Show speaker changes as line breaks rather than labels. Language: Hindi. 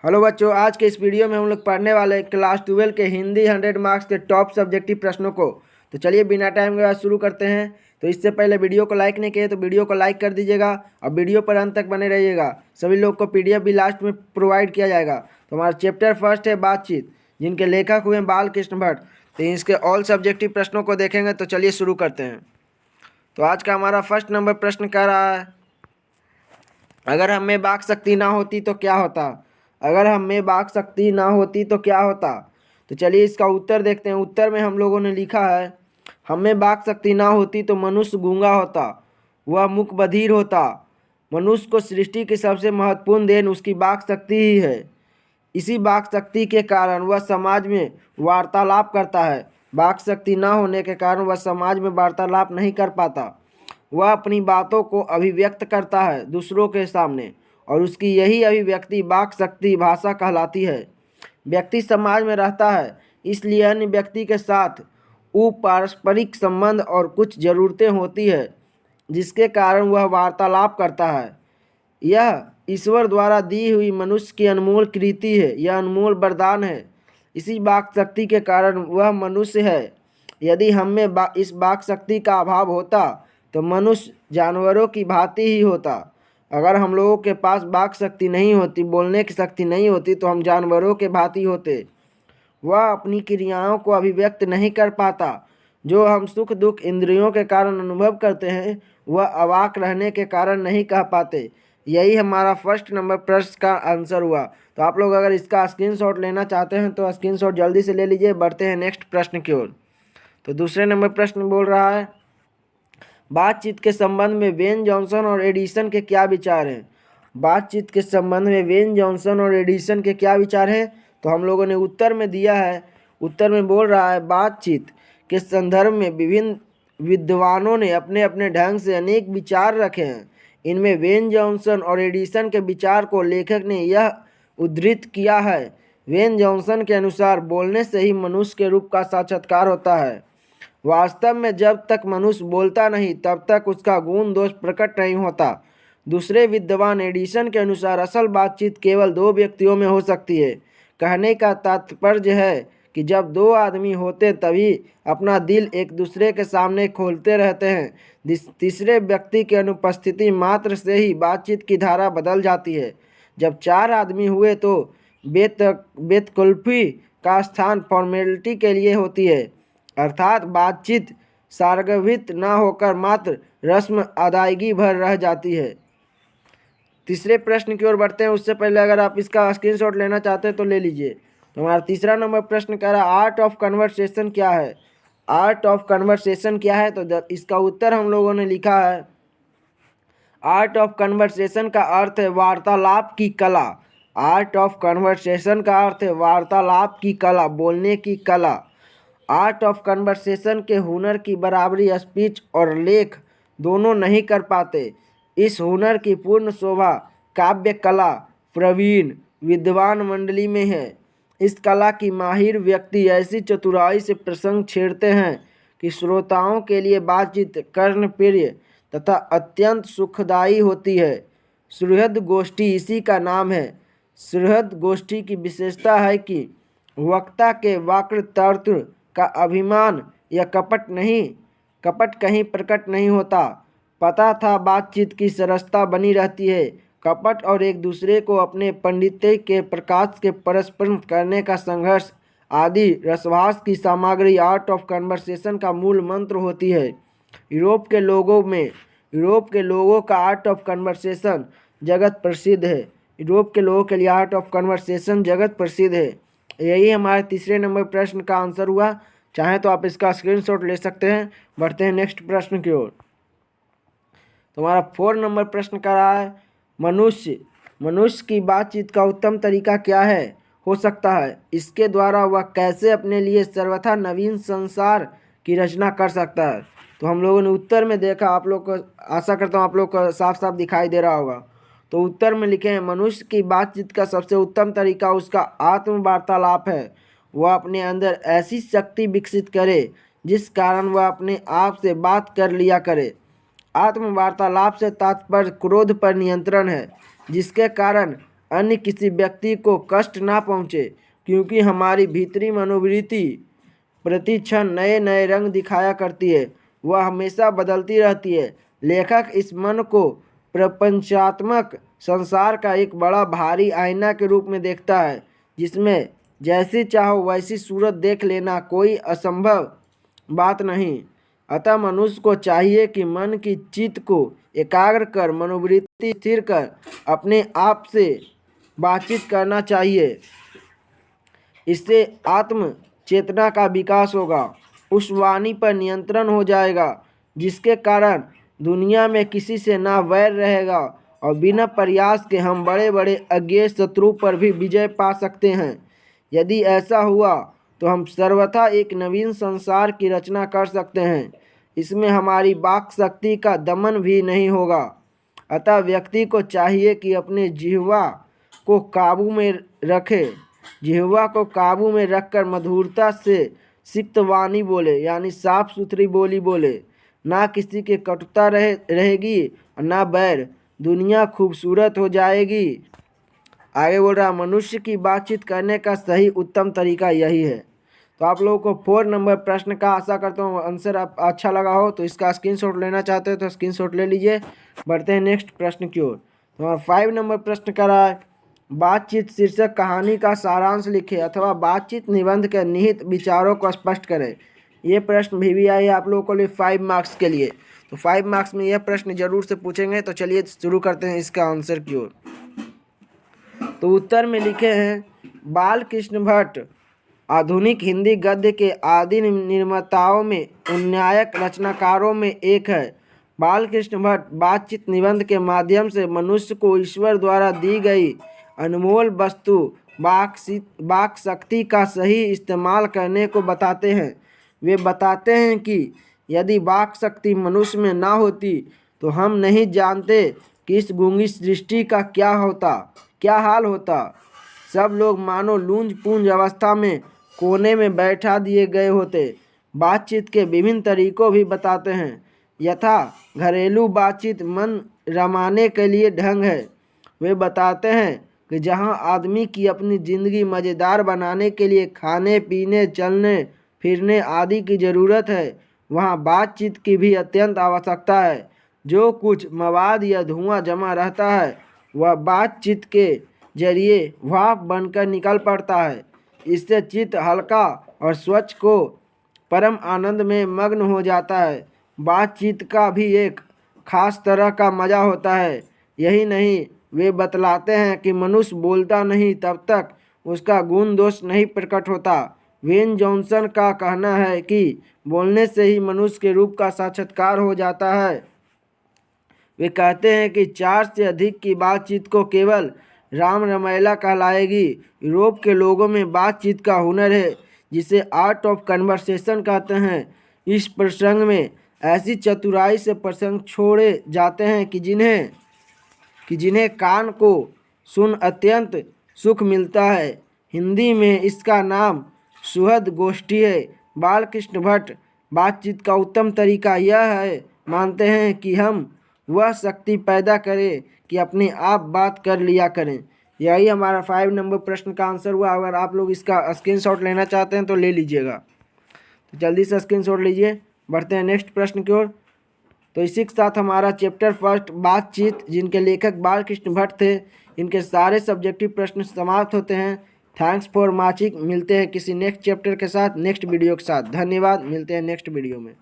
हेलो बच्चों, आज के इस वीडियो में हम लोग पढ़ने वाले हैं क्लास 12 के हिंदी 100 मार्क्स के टॉप सब्जेक्टिव प्रश्नों को। तो चलिए बिना टाइम के बाद शुरू करते हैं। तो इससे पहले वीडियो को लाइक नहीं किए तो वीडियो को लाइक कर दीजिएगा और वीडियो पर अंत तक बने रहिएगा। सभी लोग को पीडीएफ भी लास्ट में प्रोवाइड किया जाएगा। तो हमारा चैप्टर फर्स्ट है बातचीत, जिनके लेखक हुए बाल कृष्ण भट्ट। तो इसके ऑल सब्जेक्टिव प्रश्नों को देखेंगे। तो चलिए शुरू करते हैं। तो आज का हमारा फर्स्ट नंबर प्रश्न कह रहा है, अगर हम में वाक शक्ति ना होती तो क्या होता। अगर हम में वाक शक्ति ना होती तो क्या होता। तो चलिए इसका उत्तर देखते हैं। उत्तर में हम लोगों ने लिखा है, हम में वाक शक्ति ना होती तो मनुष्य गूंगा होता, वह मुक बधिर होता। मनुष्य को सृष्टि की सबसे महत्वपूर्ण देन उसकी वाक शक्ति ही है। इसी वाक शक्ति के कारण वह समाज में वार्तालाप करता है। वाक शक्ति ना होने के कारण वह समाज में वार्तालाप नहीं कर पाता। वह अपनी बातों को अभिव्यक्त करता है दूसरों के सामने, और उसकी यही अभिव्यक्ति वाक शक्ति भाषा कहलाती है। व्यक्ति समाज में रहता है, इसलिए अन्य व्यक्ति के साथ पारस्परिक संबंध और कुछ ज़रूरतें होती है, जिसके कारण वह वार्तालाप करता है। यह ईश्वर द्वारा दी हुई मनुष्य की अनमोल कृति है, यह अनमोल वरदान है। इसी वाक शक्ति के कारण वह मनुष्य है। यदि हम में इस वाक शक्ति का अभाव होता तो मनुष्य जानवरों की भांति ही होता। अगर हम लोगों के पास वाक शक्ति नहीं होती, बोलने की शक्ति नहीं होती, तो हम जानवरों के भांति होते। वह अपनी क्रियाओं को अभिव्यक्त नहीं कर पाता। जो हम सुख दुख इंद्रियों के कारण अनुभव करते हैं, वह अवाक रहने के कारण नहीं कह पाते। यही हमारा फर्स्ट नंबर प्रश्न का आंसर हुआ। तो आप लोग अगर इसका स्क्रीनशॉट लेना चाहते हैं तो स्क्रीनशॉट जल्दी से ले लीजिए। बढ़ते हैं नेक्स्ट प्रश्न की ओर। तो दूसरे नंबर प्रश्न बोल रहा है, बातचीत के संबंध में वेन जॉनसन और एडिसन के क्या विचार हैं। बातचीत के संबंध में वेन जॉनसन और एडिसन के क्या विचार हैं। तो हम लोगों ने उत्तर में दिया है। उत्तर में बोल रहा है, बातचीत के संदर्भ में विभिन्न विद्वानों ने अपने अपने ढंग से अनेक विचार रखे हैं। इनमें वेन जॉनसन और एडिसन के विचार को लेखक ने यह उद्धृत किया है। वेन जॉनसन के अनुसार बोलने से ही मनुष्य के रूप का साक्षात्कार होता है। वास्तव में जब तक मनुष्य बोलता नहीं तब तक उसका गुण दोष प्रकट नहीं होता। दूसरे विद्वान एडिसन के अनुसार असल बातचीत केवल दो व्यक्तियों में हो सकती है। कहने का तात्पर्य है कि जब दो आदमी होते तभी अपना दिल एक दूसरे के सामने खोलते रहते हैं। तीसरे व्यक्ति की अनुपस्थिति मात्र से ही बातचीत की धारा बदल जाती है। जब चार आदमी हुए तो बेतकल्फी का स्थान फॉर्मेलिटी के लिए होती है, अर्थात बातचीत सारगर्भित न होकर मात्र रस्म अदायगी भर रह जाती है। तीसरे प्रश्न की ओर बढ़ते हैं। उससे पहले अगर आप इसका स्क्रीनशॉट लेना चाहते हैं तो ले लीजिए। तो हमारा तीसरा नंबर प्रश्न कह रहा है, आर्ट ऑफ कन्वर्सेशन क्या है। आर्ट ऑफ कन्वर्सेशन क्या है। तो इसका उत्तर हम लोगों ने लिखा है, आर्ट ऑफ कन्वर्सेशन का अर्थ है वार्तालाप की कला। आर्ट ऑफ कन्वर्सेशन का अर्थ है वार्तालाप की कला, बोलने की कला। आर्ट ऑफ कन्वर्सेशन के हुनर की बराबरी स्पीच और लेख दोनों नहीं कर पाते। इस हुनर की पूर्ण शोभा काव्य कला प्रवीण विद्वान मंडली में है। इस कला की माहिर व्यक्ति ऐसी चतुराई से प्रसंग छेड़ते हैं कि श्रोताओं के लिए बातचीत कर्णप्रिय तथा अत्यंत सुखदायी होती है। सुहृद गोष्ठी इसी का नाम है। सुहृद गोष्ठी की विशेषता है कि वक्ता के वक्तृत्व का अभिमान या कपट कहीं प्रकट नहीं होता। पता था बातचीत की सरसता बनी रहती है। कपट और एक दूसरे को अपने पंडित्य के प्रकाश के परस्पर करने का संघर्ष आदि रसभास की सामग्री आर्ट ऑफ कन्वर्सेशन का मूल मंत्र होती है। यूरोप के लोगों का आर्ट ऑफ कन्वर्सेशन जगत प्रसिद्ध है। यूरोप के लोगों के लिए आर्ट ऑफ कन्वर्सेशन जगत प्रसिद्ध है। यही हमारे तीसरे नंबर प्रश्न का आंसर हुआ। चाहे तो आप इसका स्क्रीनशॉट ले सकते हैं। बढ़ते हैं नेक्स्ट प्रश्न की ओर। तुम्हारा 4 नंबर प्रश्न कर रहा है, मनुष्य की बातचीत का उत्तम तरीका क्या है हो सकता है। इसके द्वारा वह कैसे अपने लिए सर्वथा नवीन संसार की रचना कर सकता है। तो हम लोगों ने उत्तर में देखा, आप लोग को आशा करता हूँ आप लोग को साफ साफ दिखाई दे रहा होगा। तो उत्तर में लिखे हैं, मनुष्य की बातचीत का सबसे उत्तम तरीका उसका आत्म वार्तालाप है। वह अपने अंदर ऐसी शक्ति विकसित करे जिस कारण वह अपने आप से बात कर लिया करे। आत्म वार्तालाप से तात्पर्य क्रोध पर नियंत्रण है, जिसके कारण अन्य किसी व्यक्ति को कष्ट ना पहुँचे, क्योंकि हमारी भीतरी मनोवृत्ति प्रति क्षण नए नए रंग दिखाया करती है, वह हमेशा बदलती रहती है। लेखक इस मन को प्रपंचात्मक संसार का एक बड़ा भारी आईना के रूप में देखता है, जिसमें जैसी चाहो वैसी सूरत देख लेना कोई असंभव बात नहीं। अतः मनुष्य को चाहिए कि मन की चित्त को एकाग्र कर मनोवृत्ति स्थिर कर अपने आप से बातचीत करना चाहिए। इससे आत्म चेतना का विकास होगा, उस वाणी पर नियंत्रण हो जाएगा जिसके कारण दुनिया में किसी से ना वैर रहेगा और बिना प्रयास के हम बड़े बड़े अज्ञेय शत्रु पर भी विजय पा सकते हैं। यदि ऐसा हुआ तो हम सर्वथा एक नवीन संसार की रचना कर सकते हैं। इसमें हमारी वाक शक्ति का दमन भी नहीं होगा। अतः व्यक्ति को चाहिए कि अपने जिह्वा को काबू में रखे, जिह्वा को काबू में रखकर मधुरता से सिक्त वाणी बोले, यानी साफ सुथरी बोली बोले। ना किसी के कटुता रहेगी और ना बैर। दुनिया खूबसूरत हो जाएगी। आगे बोल रहा, मनुष्य की बातचीत करने का सही उत्तम तरीका यही है। तो आप लोगों को 4 नंबर प्रश्न का आशा करता हूँ आंसर आप अच्छा लगा हो, तो इसका स्क्रीनशॉट लेना चाहते हो तो स्क्रीनशॉट ले लीजिए। बढ़ते हैं नेक्स्ट प्रश्न की ओर। तो 5 नंबर प्रश्न कर रहा है, बातचीत शीर्षक कहानी का सारांश लिखे अथवा बातचीत निबंध के निहित विचारों को स्पष्ट करें। ये प्रश्न भी आई है आप लोगों को लिए 5 मार्क्स के लिए। तो 5 मार्क्स में यह प्रश्न जरूर से पूछेंगे। तो चलिए शुरू करते हैं इसका आंसर की ओर। तो उत्तर में लिखे हैं, बालकृष्ण भट्ट आधुनिक हिंदी गद्य के आदि निर्माताओं में उन्नायक रचनाकारों में एक है। बालकृष्ण भट्ट बातचीत निबंध के माध्यम से मनुष्य को ईश्वर द्वारा दी गई अनमोल वस्तु वाक शक्ति का सही इस्तेमाल करने को बताते हैं। वे बताते हैं कि यदि वाक शक्ति मनुष्य में ना होती तो हम नहीं जानते कि इस गूंगी सृष्टि का क्या हाल होता। सब लोग मानो लूंज पूंज अवस्था में कोने में बैठा दिए गए होते। बातचीत के विभिन्न तरीकों भी बताते हैं, यथा घरेलू बातचीत मन रमाने के लिए ढंग है। वे बताते हैं कि जहां आदमी की अपनी ज़िंदगी मज़ेदार बनाने के लिए खाने पीने चलने फिरने आदि की ज़रूरत है, वहां बातचीत की भी अत्यंत आवश्यकता है। जो कुछ मवाद या धुआं जमा रहता है वह बातचीत के जरिए भाप बनकर निकल पड़ता है। इससे चित्त हल्का और स्वच्छ को परम आनंद में मग्न हो जाता है। बातचीत का भी एक खास तरह का मज़ा होता है। यही नहीं, वे बतलाते हैं कि मनुष्य बोलता नहीं तब तक उसका गुण दोष नहीं प्रकट होता। वेन जॉनसन का कहना है कि बोलने से ही मनुष्य के रूप का साक्षात्कार हो जाता है। वे कहते हैं कि 4 से अधिक की बातचीत को केवल राम रमैला कहलाएगी। यूरोप के लोगों में बातचीत का हुनर है, जिसे आर्ट ऑफ कन्वर्सेशन कहते हैं। इस प्रसंग में ऐसी चतुराई से प्रसंग छोड़े जाते हैं कि जिन्हें कान को सुन अत्यंत सुख मिलता है। हिंदी में इसका नाम सुहद गोष्ठी है। बालकृष्ण भट्ट बातचीत का उत्तम तरीका यह है मानते हैं कि हम वह शक्ति पैदा करें कि अपने आप बात कर लिया करें। यही हमारा 5 नंबर प्रश्न का आंसर हुआ। अगर आप लोग इसका स्क्रीनशॉट लेना चाहते हैं तो ले लीजिएगा। तो जल्दी से स्क्रीनशॉट लीजिए। बढ़ते हैं नेक्स्ट प्रश्न की ओर। तो इसी के साथ हमारा चैप्टर फर्स्ट बातचीत, जिनके लेखक बालकृष्ण भट्ट थे, इनके सारे सब्जेक्टिव प्रश्न समाप्त होते हैं। Thanks for watching. मिलते हैं किसी नेक्स्ट चैप्टर के साथ, नेक्स्ट वीडियो के साथ। धन्यवाद। मिलते हैं नेक्स्ट वीडियो में।